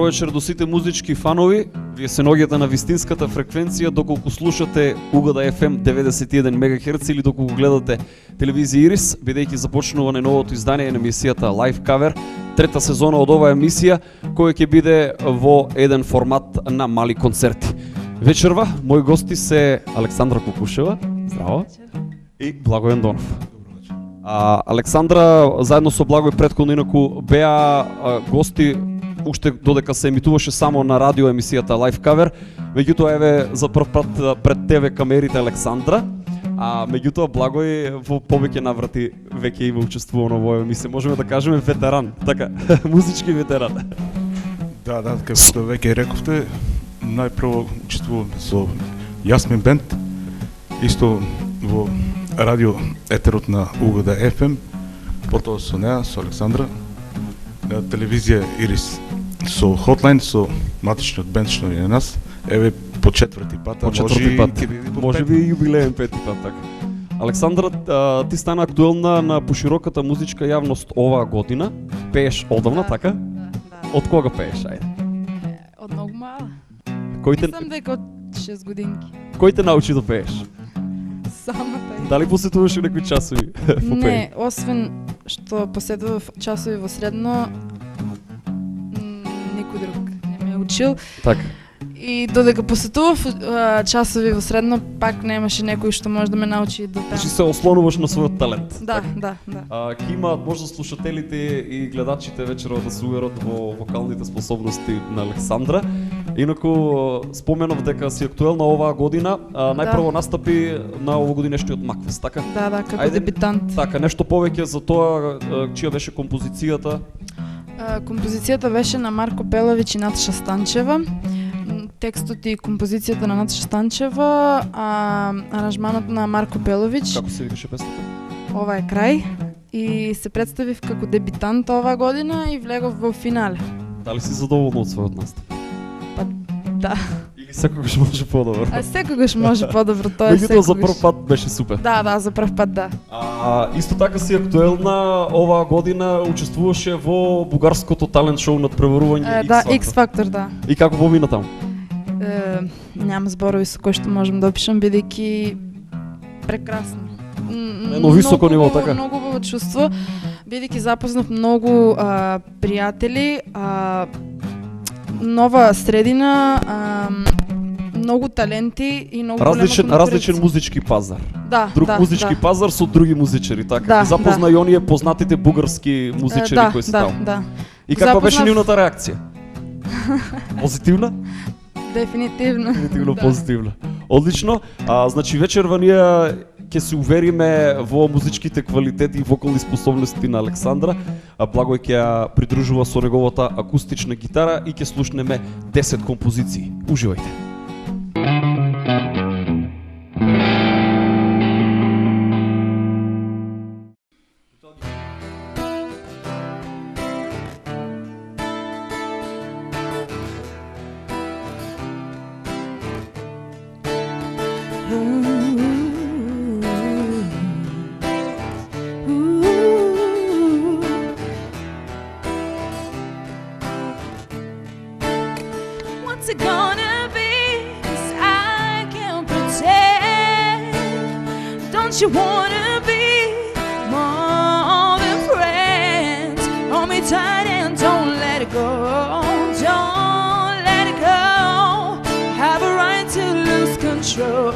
вечер до сите музички фанови. Вие се наоѓате на вистинската фреквенција доколку слушате Угода FM 91 МГц или доколку гледате телевизија Ирис, бидејќи започнува новото издание на емисијата Live Cover, трета сезона од оваа емисија, која ќе биде во еден формат на мали концерти. Вечерва мои гости се Александра Кукушева, здраво, и Благоен Донов. Александра заедно со Благој претходно инаку беа гости уште додека се емитуваше само на радио емисијата Live Cover, меѓутоа еве за прв пат пред тебе камерите Александра, а меѓутоа Благој во повеќе наврати веќе има учествувано во емисија, можеме да кажеме ветеран, така, музички ветеран. Да, како што веќе рековте, најпрво учествувам со Јасмин Бенд, исто во радио етерот на Угода FM, потоа со неа, со Александра, на телевизија Ирис, со Хотлайн, со матичниот бенд што е на нас, еве по четврти пат, може би и јубилеен пети пат, така. Александра, ти стана актуелна на пошироката музичка јавност оваа година, пееш одамна, така? Да. Од кога пееш, ајде? Од многу мала. Мислам дека од 6 годинки. Кој те научи да пееш? Самата. Дали посетуваш некои часови во пеење? Не, освен што посетував часови во средно, никој друг не ме учил. Така. И додека посетував часови во средно, пак немаше некој што може да ме научи да пеам. Значи се ослонуваш на својот талент. Да, да. Ке имаат можда слушателите и гледачите вечерва да се уверат во вокалните способности на Александра. Инаку споменав дека си актуелна оваа година, најпрво настапи на овогодинешниот Макфест, така? Да, како дебитант. Така, нешто повеќе за тоа, чија беше композицијата? Композицијата беше на Марко Пелович и Наташа Станчева. Текстот и композицијата на Наташа Станчева, аранжманот на Марко Пелович. Како се викаше песната? Ова е крај. И се представив како дебитант оваа година и влегов во финале. Дали си задоволна од својот настап? Па да. Или секогаш може подобро? Секогаш може подобро, тоа е секогаш. Меѓутоа за прв пат беше супер. Да, за прв пат да. Исто така си актуелна оваа година, учествуваше во бугарското талент шоу надпреварување X Factor. Да, X Factor, да. И како помина таму? Нема зборови со кои што можам да опишам, бидејќи прекрасно. Но високо ниво, така? Многу убаво чувство, бидејќи запознав многу пријатели, нова средина, многу таленти и многу различен музички пазар. Да, друг музички пазар со други музичари, така. Да, запозна и оние познатите бугарски музичари кои се таму. Да. И каква беше нивната реакција? Позитивна? Дефинитивно позитивна. Одлично. Значи вечерва ние ќе се увериме во музичките квалитети и вокални способности на Александра. Благој ќе ја придружува со неговата акустична гитара и ќе слушнеме 10 композиции. Уживајте. Don't you wanna be more than friends? Hold me tight and don't let it go. Don't let it go. Have a right to lose control.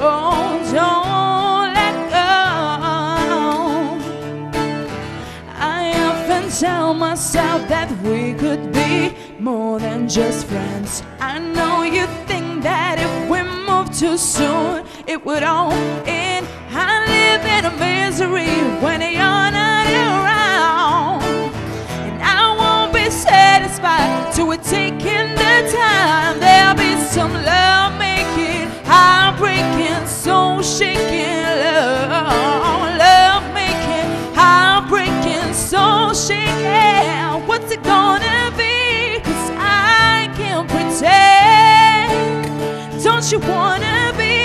Don't let it go. I often tell myself that we could be more than just friends. I know you think that if we move too soon, it would all end. I live in a misery when you're not around, and I won't be satisfied till we're taking the time. There'll be some love making, heartbreaking, soul shaking love making, heartbreaking, soul shaking. What's it gonna be? 'Cause I can't pretend. Don't you wanna be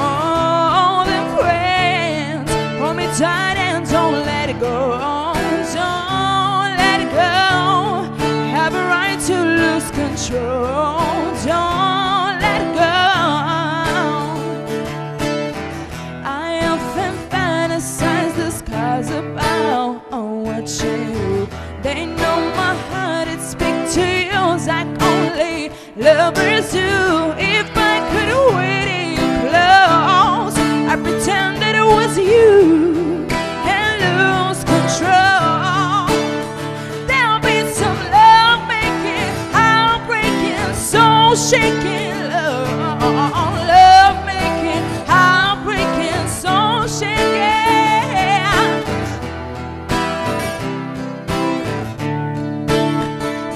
more than friends? Hold me tight and don't let it go. Don't let it go. Have a right to lose control. control. Don't let go. I often fantasize the skies about watching you. They know my heart, it speaks to you like only lovers do. If I could wait you close, I pretend that it was you and lose control. There'll be some love making, heartbreaking, soul shaking love. Love making, heartbreaking, soul shaking.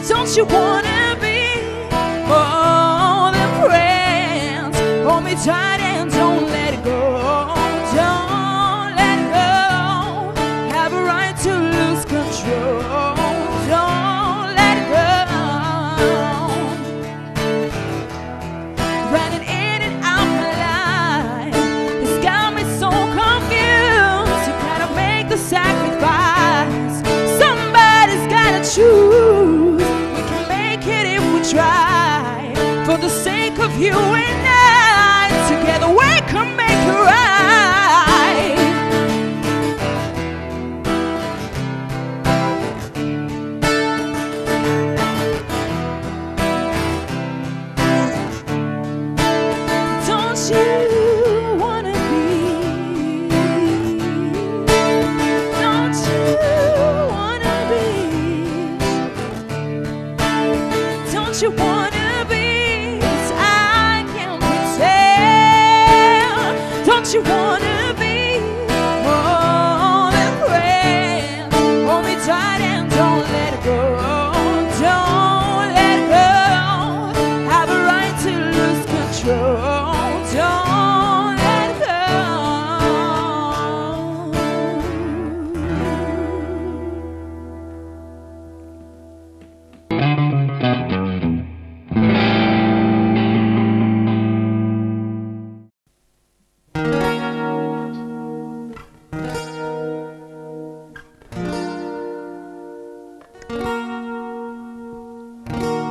Don't you wanna be more than friends? Hold me tight and don't let go. Don't let go. Have a right to lose control. Don't let go. Running in and out my life, it's got me so confused. You gotta make the sacrifice. Somebody's gotta choose. We can make it if we try. For the sake of you and I, together we can make it right. Don't you wanna be? Don't you wanna be? Don't you wanna be? 'Cause I can't pretend. Don't you wanna be more than friends? Hold me tight and don't let go. Don't let go. Have a right to lose control. Don't let go.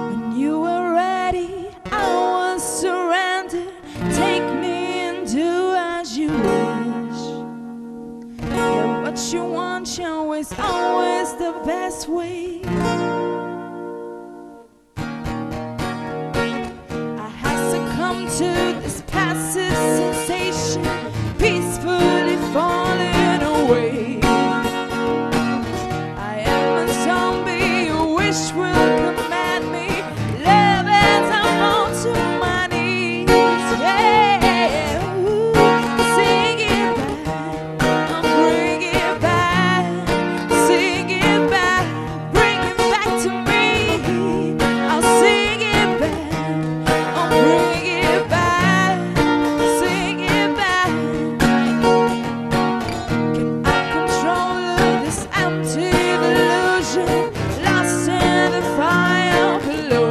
When you were ready, I was surrendered. Take me and do as you wish. Yeah, what you want, is always the best way. I have succumbed to this passive sensation, peacefully falling away. I am a zombie, your wish will command me. Love as I fall to my knees. Yeah, ooh. Sing it back, I'll bring it back. Sing it back, bring it back to me. I'll sing it back, I'll bring it back. Sing it back. Can I control this empty illusion, lost in the fire below?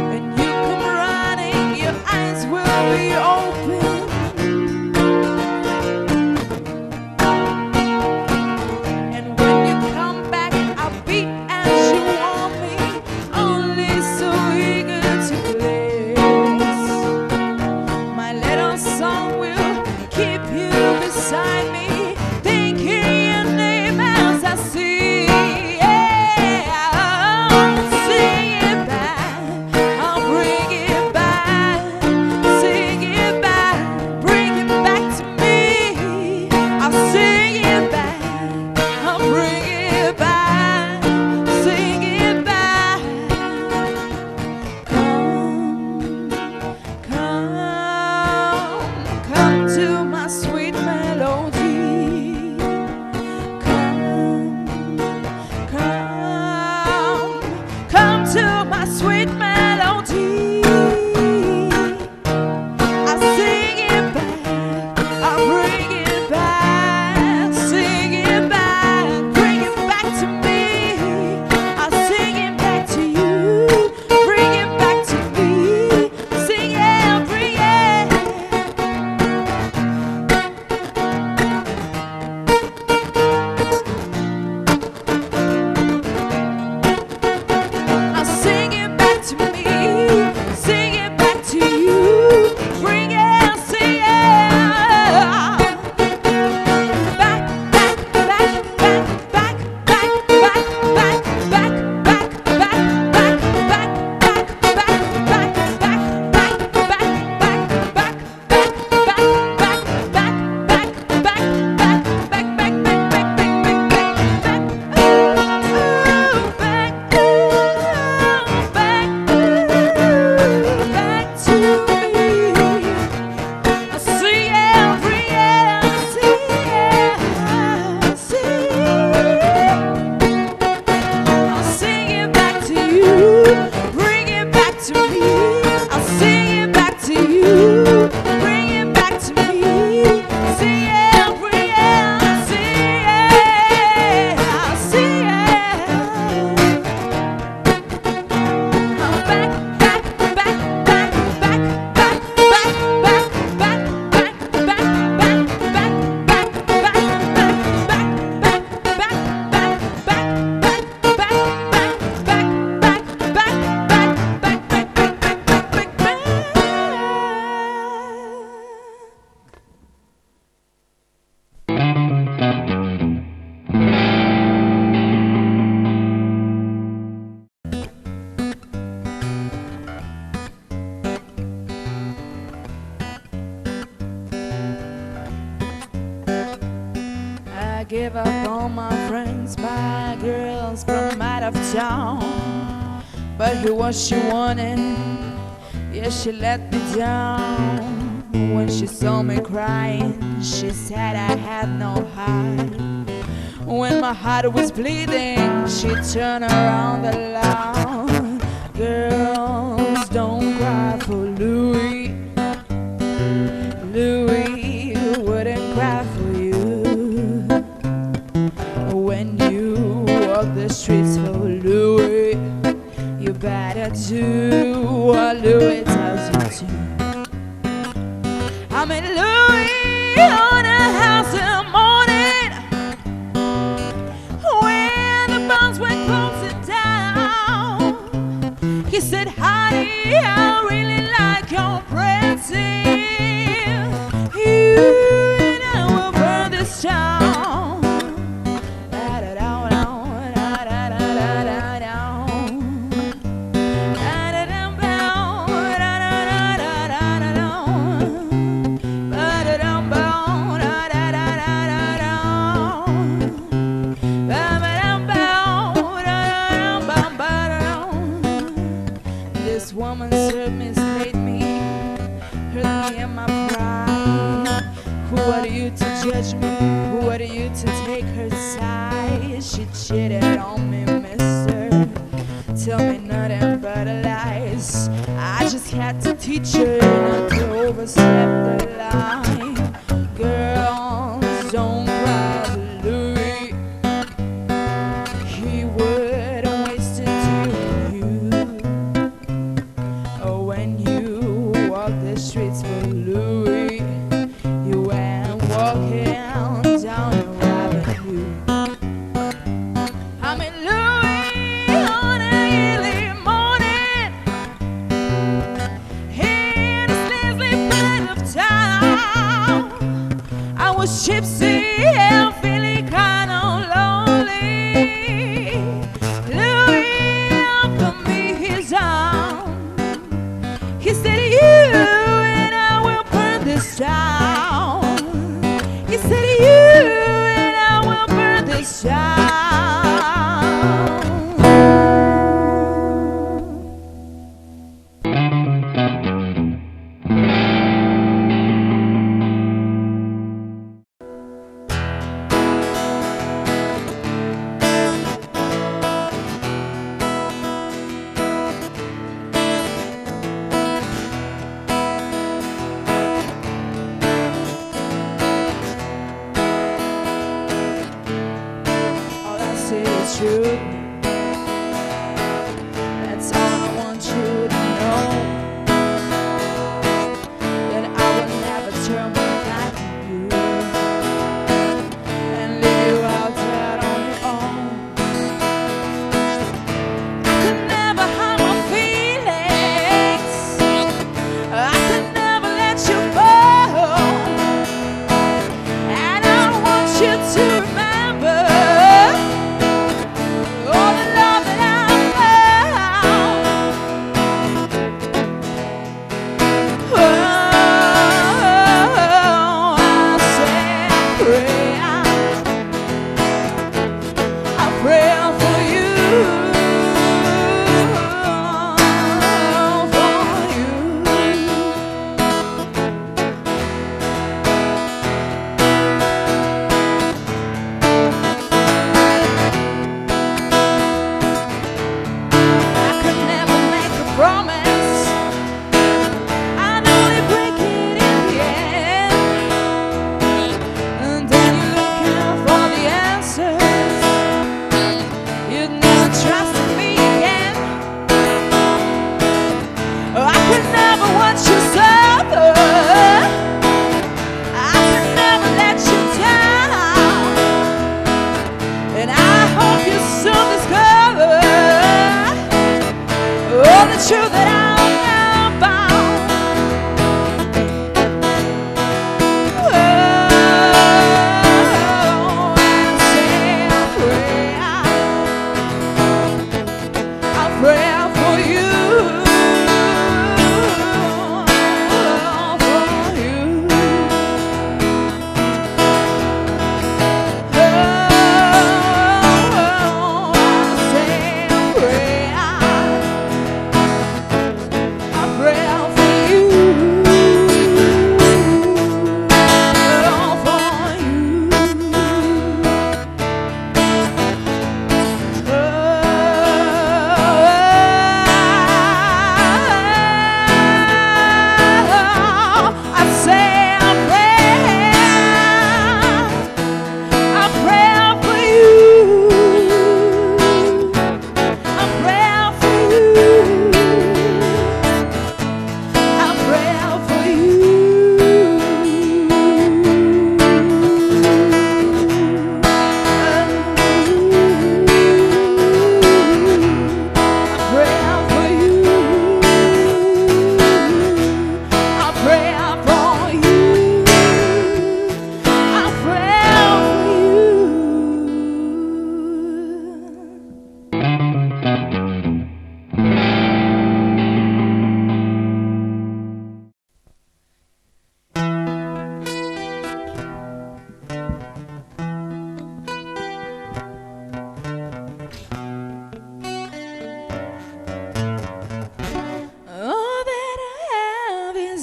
When you come running, your eyes will be open. And when you come back, I'll be as you want me, only so eager to place. My little song will keep you beside me, thinking your name as I sing. Yeah, I'll sing it back, I'll bring it back. Sing it gave up all my friends, my girls from out of town. But here what she wanted, yeah, she let me down. When she saw me crying, she said I had no heart. When my heart was bleeding, she turned around and laughed. Girls, don't cry for Louis. Louis wouldn't cry for you. When you walk the streets for Louis, you better do what Louis tells you to. I met Louis on a house in the morning when the bonds went closing down. He said, honey, I really like your prancing. You and I will burn this town. This woman served me, slayed me, hurt me in my pride. Who are you to judge me? Who are you to take her side? She cheated on me, mister. Tell me nothing but lies. I just had to teach her not to overstep the line. Girls, don't cry for Louis. He would waste it to you. Oh, when you walk the streets for Louis, you went walking down the avenue. I met Louis on a early morning in a sleepy part of town. I was gypsy and feeling kind of lonely. Louis offered me his arm. He said, you and I will burn this town. He said, you and I will burn this town.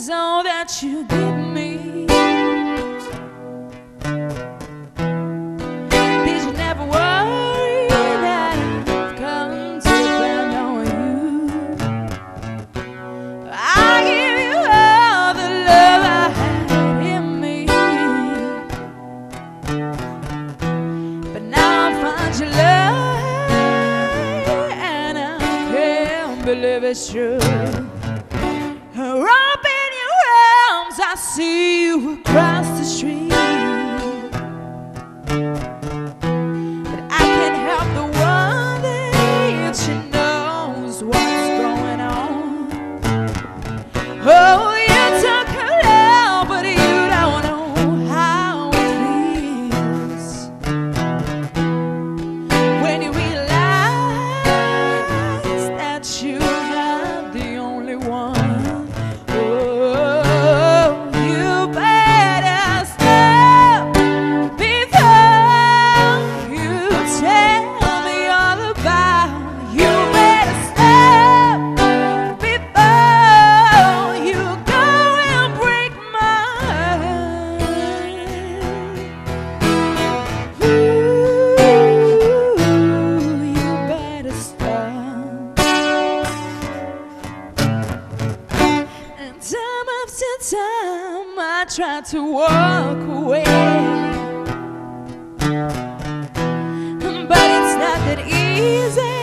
is all that you give me. Did you never worry that I've come to depend on you? I give you all the love I had in me, but now I find your love and I can't believe it's true. Up in your arms, I see you across the street, but I can't help the wonder if she knows what's going on. Oh, you took her love, but you don't know how it feels when you realize that you're not the only one. Time I tried to walk away, but it's not that easy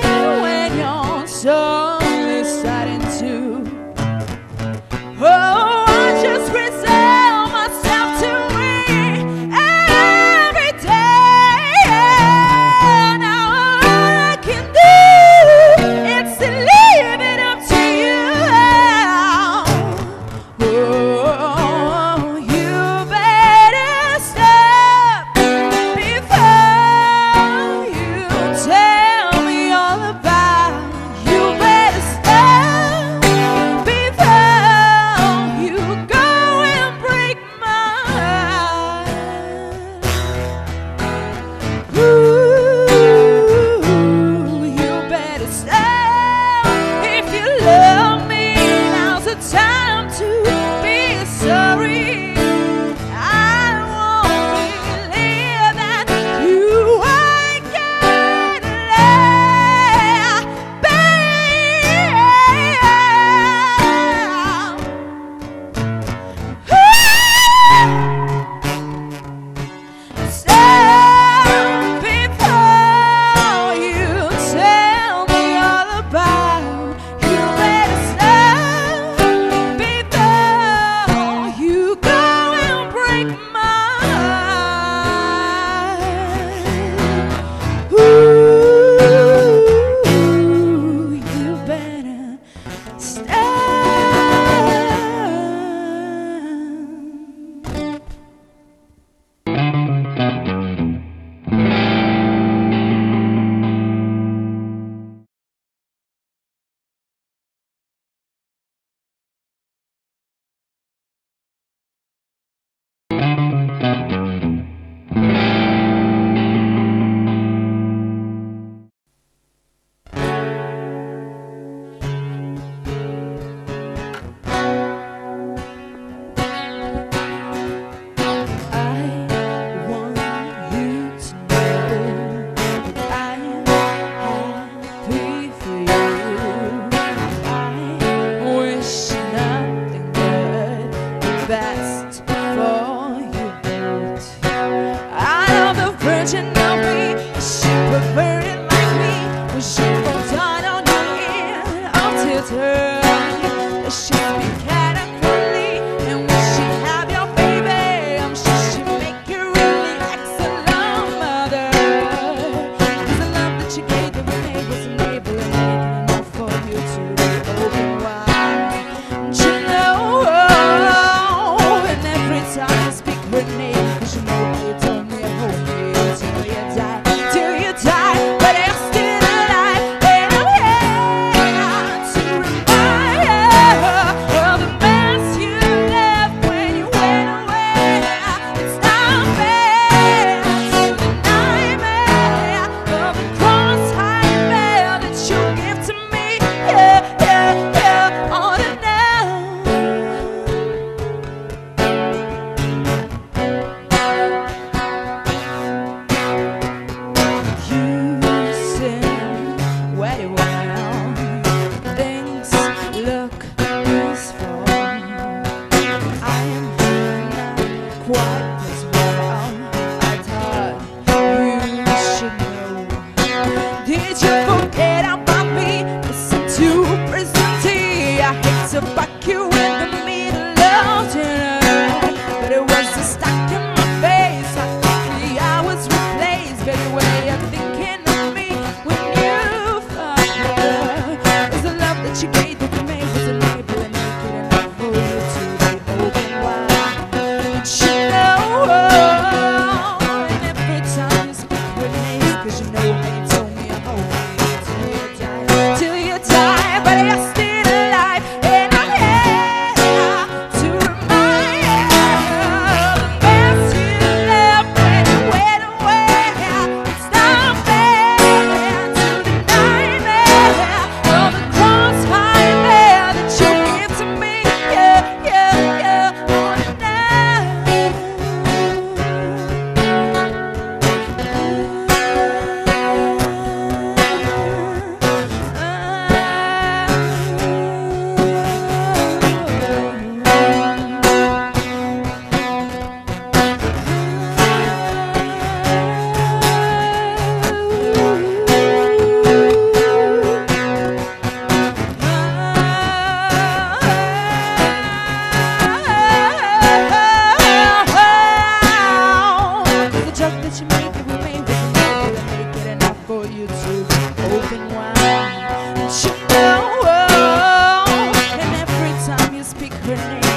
when you're slowly starting to. Oh, I just reserve myself to me every day. Now all I can do is to leave it up to you. Oh, you better stop.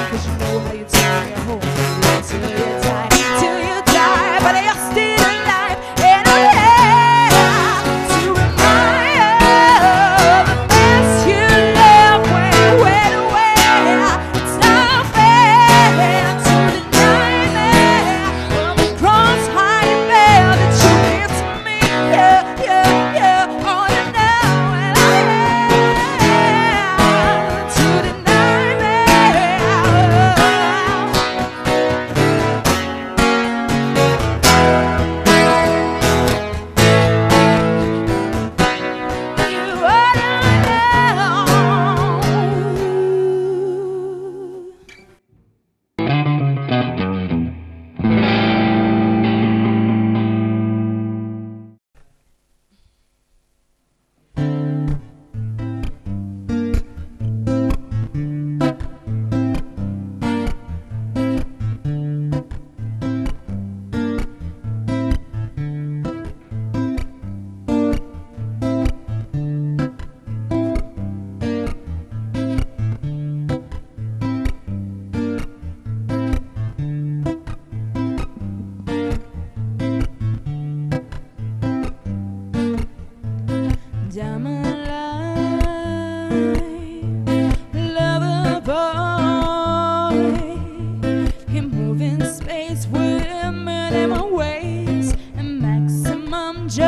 'cause you know how you turn your whole till you die, till you die. But you're still alive and I'm here to remind you of the best you love when you went away. It's not fair to deny me of the cross-hearted veil that you give to me. Yeah, yeah, yeah. All you know, and I'm here to deny me. You are Diamond light, lover boy, he move in space with minimum ways and maximum joy.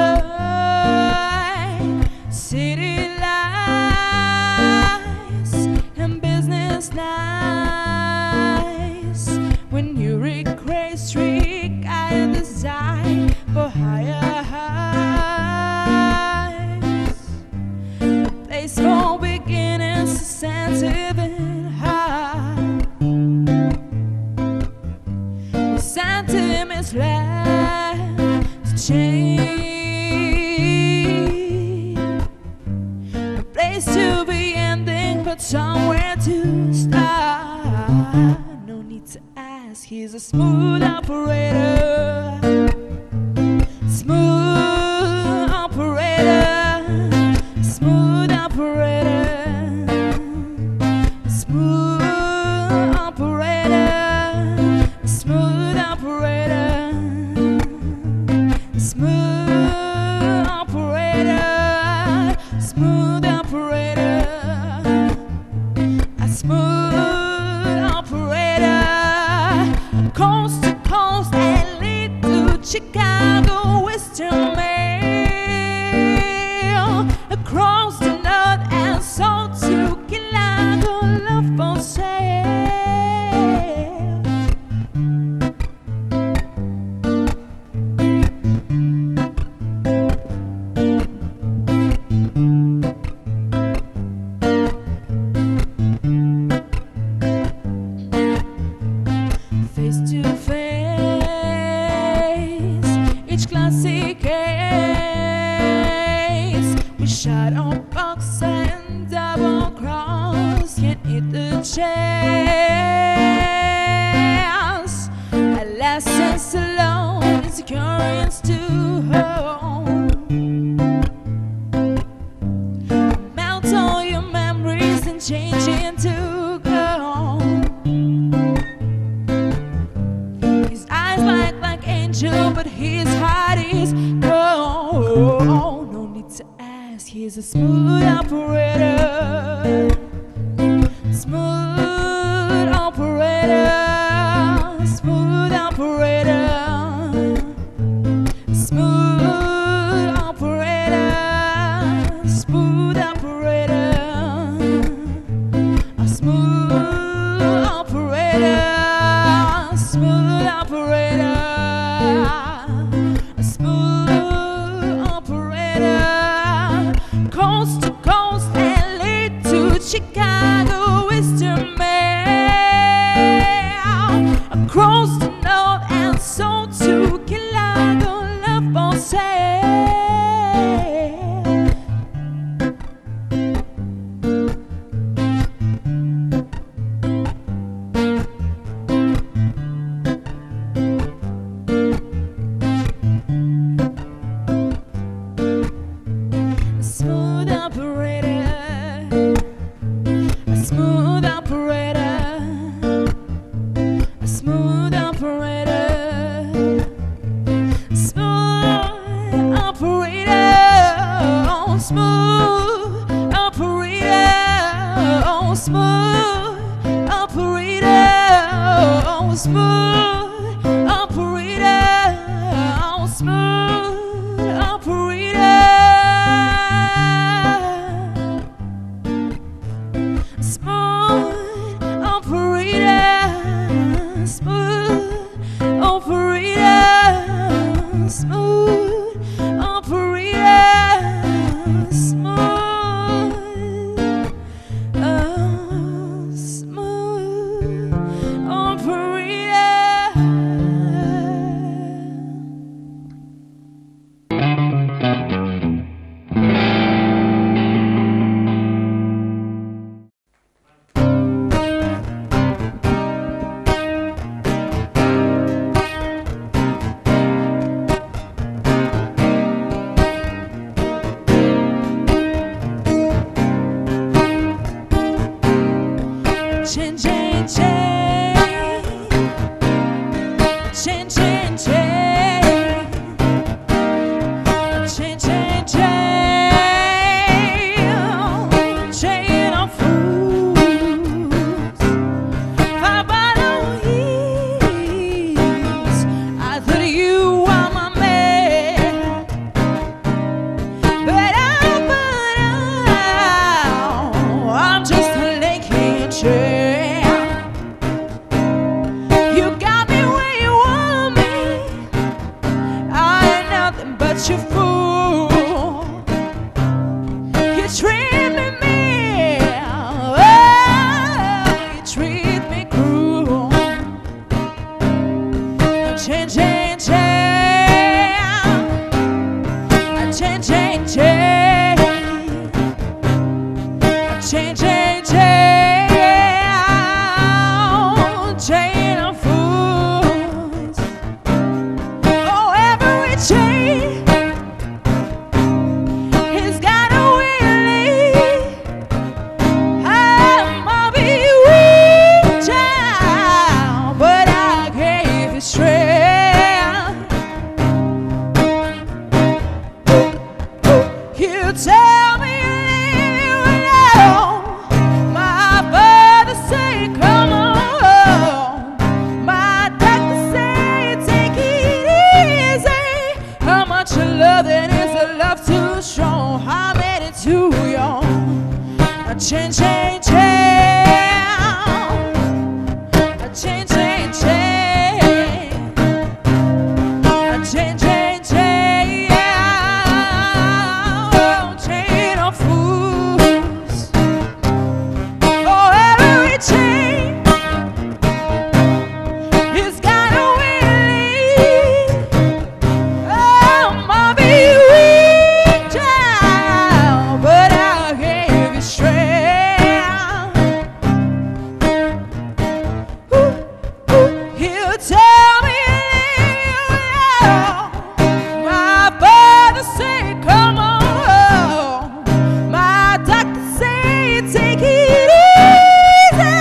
City lights and business nice. When you recreate street guy design for higher heights. Place for beginners, sensitive and high. Sentiments last to change. A place to be ending, but somewhere to start. No need to ask, he's a smooth operator. Smooth operator. Smooth operator, smooth operator, smooth operator, smooth operator, smooth operator, a smooth operator, coast to coast, LA to Chicago, Western Mail, across the north and south to Chicago, love for sale. Face to face, each classic case. We shot on box and double cross, can't hit the chance. A license alone, insecurance to home. Melt all your memories and change into gold. His eyes like angel, but his heart is cold. No need to ask, he's a smooth operator. Smooth operator. Smooth operator. Smooth operator. Smooth operator. A smooth operator. Smooth operator. A smooth operator. Coast to coast, LA to Chicago, Western Mail, across the north and south to Chicago, love for sale. smooth operator. smooth operator, smooth operator, smooth operator, smooth operator, smooth operator, smooth, smooth operator. Chain, chain, chain, chain, chain, chain, chain, chain, chain, chain of fools. I thought you were my man, but I'm just a naked chair. You got me where you want me. I ain't nothing but your fool. You treat me mean, oh, you treat me cruel. Chain, chain, chain, chain, chain, chain, chain, chain, chain of fools. Oh, every chain has got a willie. I'm a weak child, but I gave you strength. You tell me you leave you alone. My brother say come on. My doctor say take it easy. How much you love it is a love too strong. I made it too young. A chain, chain, chain, a chain, chain, chain, a chain, chain, chain, chain of fools. Oh, every chain has got a willie. I'm a weak child, but I gave you strength. You tell me you leave you alone. My brother say come on home. My doctor say take it easy.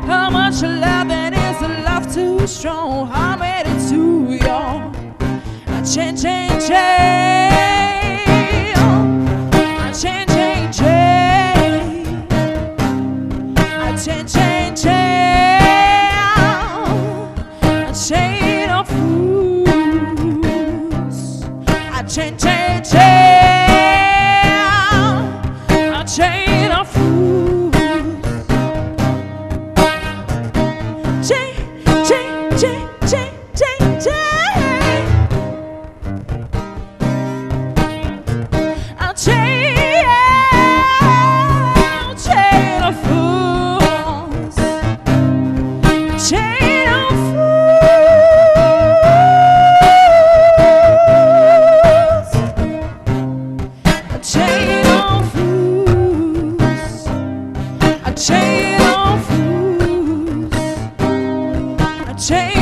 How much loving is a love too strong? I made it too young. A chain, chain, chain, a chain, chain, chain, a chain, chain, chain, a chain of fools. A chain, chain, chain, a chain of fools. Chain, chain, chain, chain, chain, chain. A chain, chain of fools. Chain of fools. A chain of fools. A chain of fools. A chain